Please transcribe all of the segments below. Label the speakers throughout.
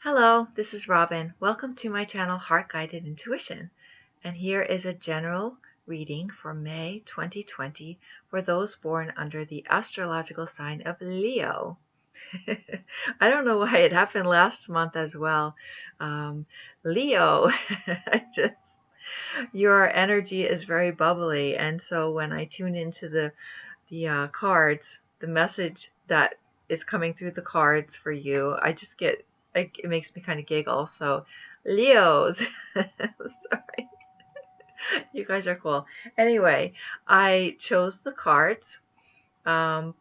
Speaker 1: Hello, this is Robyn. Welcome to my channel Heart Guided Intuition. And here is a general reading for May 2020 for those born under the astrological sign of Leo. I don't know why it happened last month as well. Leo, your energy is very bubbly. And so when I tune into the cards, the message that is coming through the cards for you, I just get, it makes me kind of giggle. So Leos, sorry, you guys are cool. Anyway, I chose the cards, but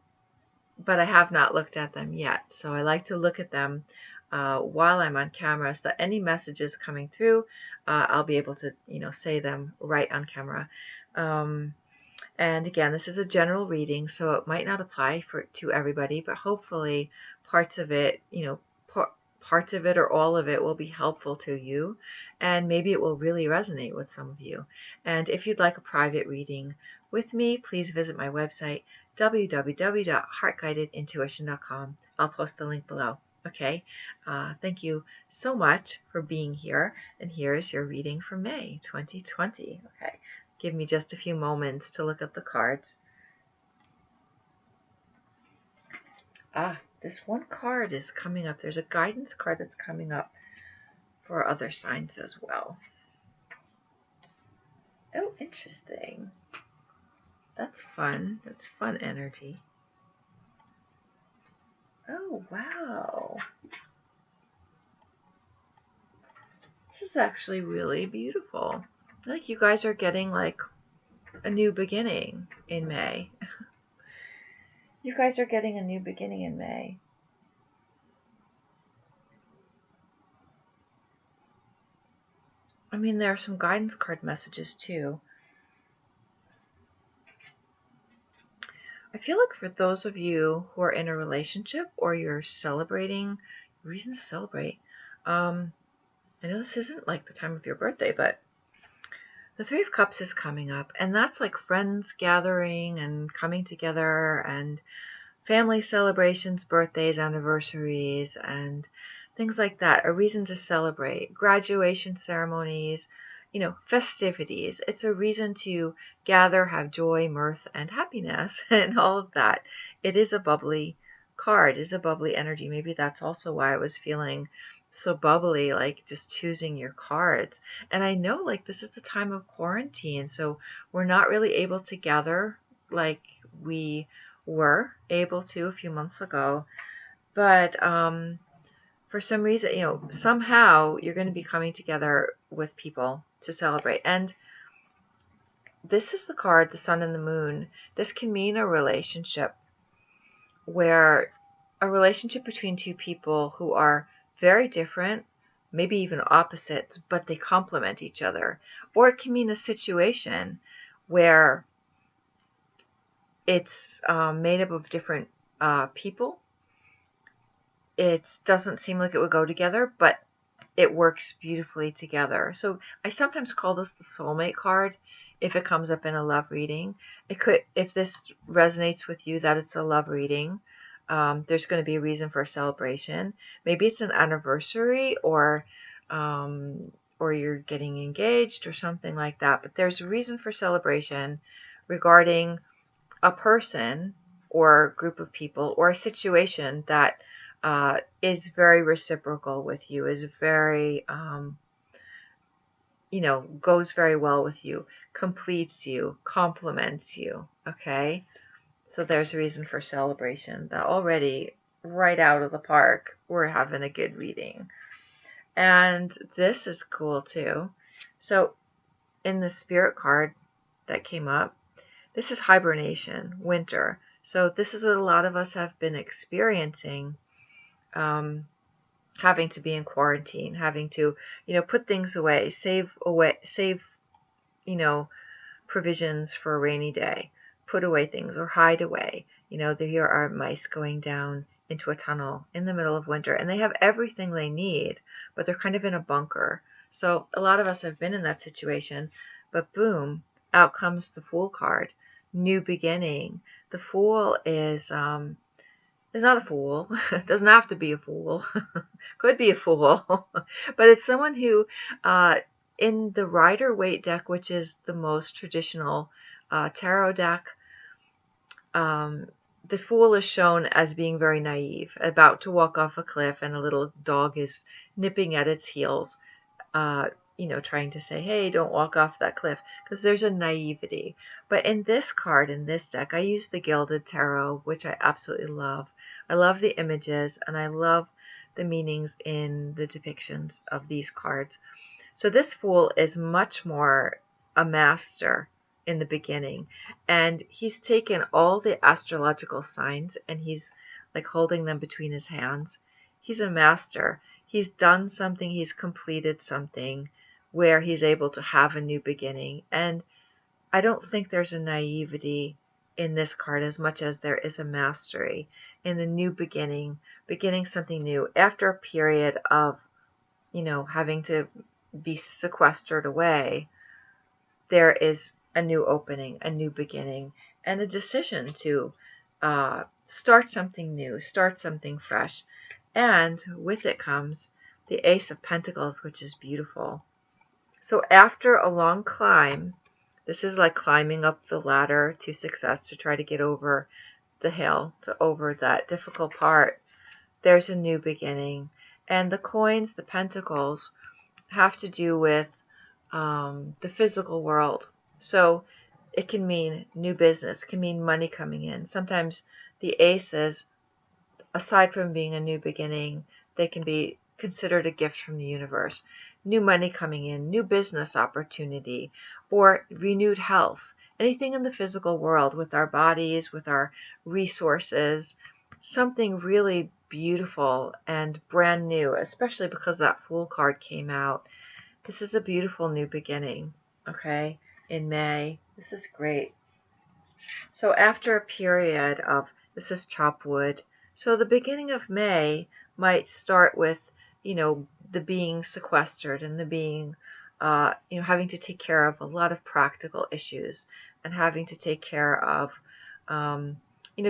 Speaker 1: I have not looked at them yet. So I like to look at them while I'm on camera, so that any messages coming through, I'll be able to, say them right on camera. And again, this is a general reading, so it might not apply to everybody, but hopefully parts of it, parts of it or all of it will be helpful to you, and maybe it will really resonate with some of you. And if you'd like a private reading with me, please visit my website, www.heartguidedintuition.com. I'll post the link below. Okay, thank you so much for being here, and here's your reading for May 2020. Okay. Give me just a few moments to look at the cards. This one card is coming up. There's a guidance card that's coming up for other signs as well. Oh, interesting. That's fun. That's fun energy. Oh, wow. This is actually really beautiful. Like you guys are getting like a new beginning in May. You guys are getting a new beginning in May. I mean, there are some guidance card messages too. I feel like for those of you who are in a relationship or you're celebrating, reason to celebrate. I know this isn't like the time of your birthday, but the Three of Cups is coming up, and that's like friends gathering and coming together and family celebrations, birthdays, anniversaries, and things like that. A reason to celebrate, graduation ceremonies, festivities. It's a reason to gather, have joy, mirth, and happiness, and all of that. It is a bubbly card, is a bubbly energy. Maybe that's also why I was feeling so bubbly, like just choosing your cards. And I know like this is the time of quarantine, so we're not really able to gather like we were able to a few months ago. But for some reason, somehow you're going to be coming together with people to celebrate. And this is the card, the sun and the moon. This can mean a relationship between two people who are very different, maybe even opposites, but they complement each other. Or it can mean a situation where it's made up of different people. It doesn't seem like it would go together, but it works beautifully together. So I sometimes call this the soulmate card if it comes up in a love reading. It could, if this resonates with you that it's a love reading, there's going to be a reason for a celebration. Maybe it's an anniversary or you're getting engaged or something like that. But there's a reason for celebration regarding a person or group of people or a situation that is very reciprocal with you, is very, goes very well with you, completes you, complements you, okay? So there's a reason for celebration. That already, right out of the park, we're having a good reading. And this is cool too. So in the spirit card that came up, this is hibernation, winter. So this is what a lot of us have been experiencing, having to be in quarantine, having to, put things away, save, provisions for a rainy day, put away things or hide away. Here are mice going down into a tunnel in the middle of winter, and they have everything they need, but they're kind of in a bunker. So a lot of us have been in that situation, but boom, out comes the Fool card, new beginning. The Fool is is not a fool. It doesn't have to be a fool. Could be a fool. But it's someone who, in the Rider-Waite deck, which is the most traditional tarot deck, um, the fool is shown as being very naive, about to walk off a cliff, and a little dog is nipping at its heels, uh, trying to say, hey, don't walk off that cliff, because there's a naivety. But in this card, in this deck, I use the Gilded Tarot, which I absolutely love. I love the images, and I love the meanings in the depictions of these cards. So this fool is much more a master in the beginning, and he's taken all the astrological signs and he's like holding them between his hands. He's a master. He's done something, he's completed something where he's able to have a new beginning. And I don't think there's a naivety in this card as much as there is a mastery in the new beginning something new after a period of having to be sequestered away. There is a new opening, a new beginning, and a decision to start something new, start something fresh. And with it comes the Ace of Pentacles, which is beautiful. So after a long climb, this is like climbing up the ladder to success to try to get over the hill, to over that difficult part. There's a new beginning. And the coins, the pentacles, have to do with the physical world. So it can mean new business, can mean money coming in. Sometimes the aces, aside from being a new beginning, they can be considered a gift from the universe. New money coming in, new business opportunity, or renewed health. Anything in the physical world with our bodies, with our resources, something really beautiful and brand new, especially because that Fool card came out. This is a beautiful new beginning, okay, in May. This is great. So after a period of, this is chop wood, so the beginning of May might start with, the being sequestered and the being, having to take care of a lot of practical issues and having to take care of,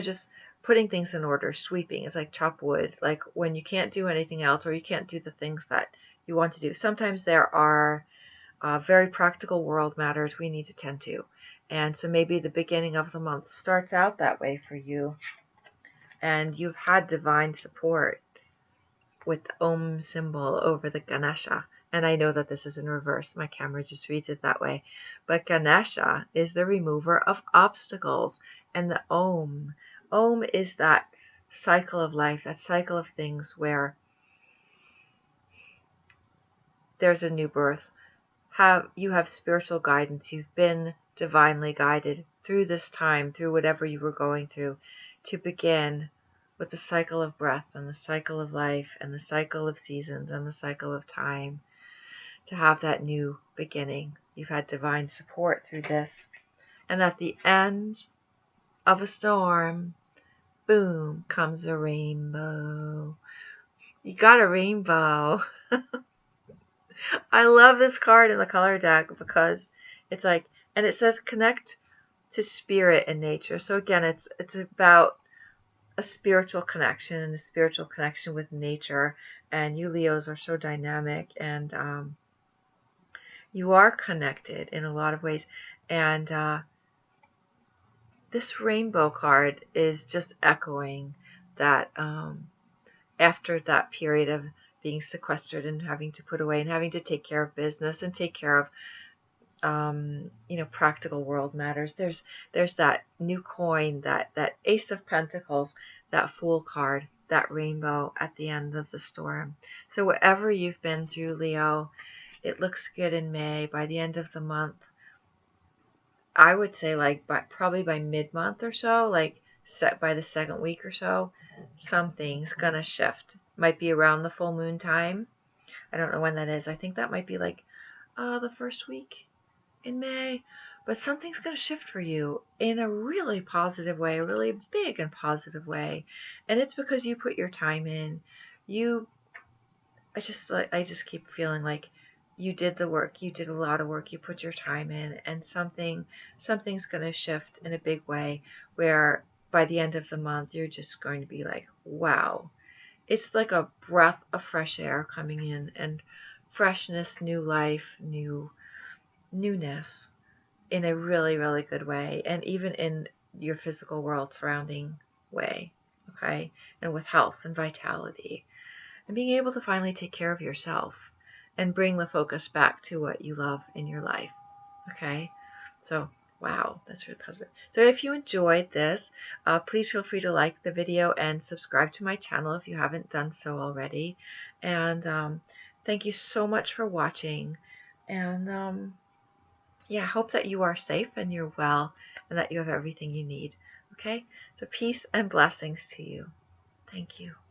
Speaker 1: just putting things in order, sweeping. It's like chop wood, like when you can't do anything else or you can't do the things that you want to do. Sometimes there are very practical world matters we need to tend to. And so maybe the beginning of the month starts out that way for you. And you've had divine support with the Om symbol over the Ganesha. And I know that this is in reverse. My camera just reads it that way. But Ganesha is the remover of obstacles. And the Om. Om is that cycle of life, that cycle of things where there's a new birth. You have spiritual guidance. You've been divinely guided through this time, through whatever you were going through, to begin with the cycle of breath and the cycle of life and the cycle of seasons and the cycle of time, to have that new beginning. You've had divine support through this. And at the end of a storm, boom, comes a rainbow. You got a rainbow. I love this card in the color deck because it's like, and it says connect to spirit and nature. So again, it's about a spiritual connection and a spiritual connection with nature. And you Leos are so dynamic, and you are connected in a lot of ways. And this rainbow card is just echoing that after that period of being sequestered and having to put away and having to take care of business and take care of practical world matters. There's that new coin, that Ace of Pentacles, that Fool card, that rainbow at the end of the storm. So whatever you've been through, Leo, it looks good in May. By the end of the month, I would say probably by mid-month or so, like set by the second week or so, something's gonna shift. Might be around the full moon time. I don't know when that is. I think that might be like the first week in May, but something's going to shift for you in a really positive way, a really big and positive way. And it's because you put your time in. I just keep feeling like you did the work. You did a lot of work. You put your time in, and something's going to shift in a big way where by the end of the month, you're just going to be like, wow. It's like a breath of fresh air coming in, and freshness, new life, newness in a really, really good way. And even in your physical world surrounding way. Okay. And with health and vitality, and being able to finally take care of yourself and bring the focus back to what you love in your life. Okay. So, wow, that's really positive. So if you enjoyed this, please feel free to like the video and subscribe to my channel if you haven't done so already. And thank you so much for watching. And yeah, I hope that you are safe and you're well and that you have everything you need. Okay? So peace and blessings to you. Thank you.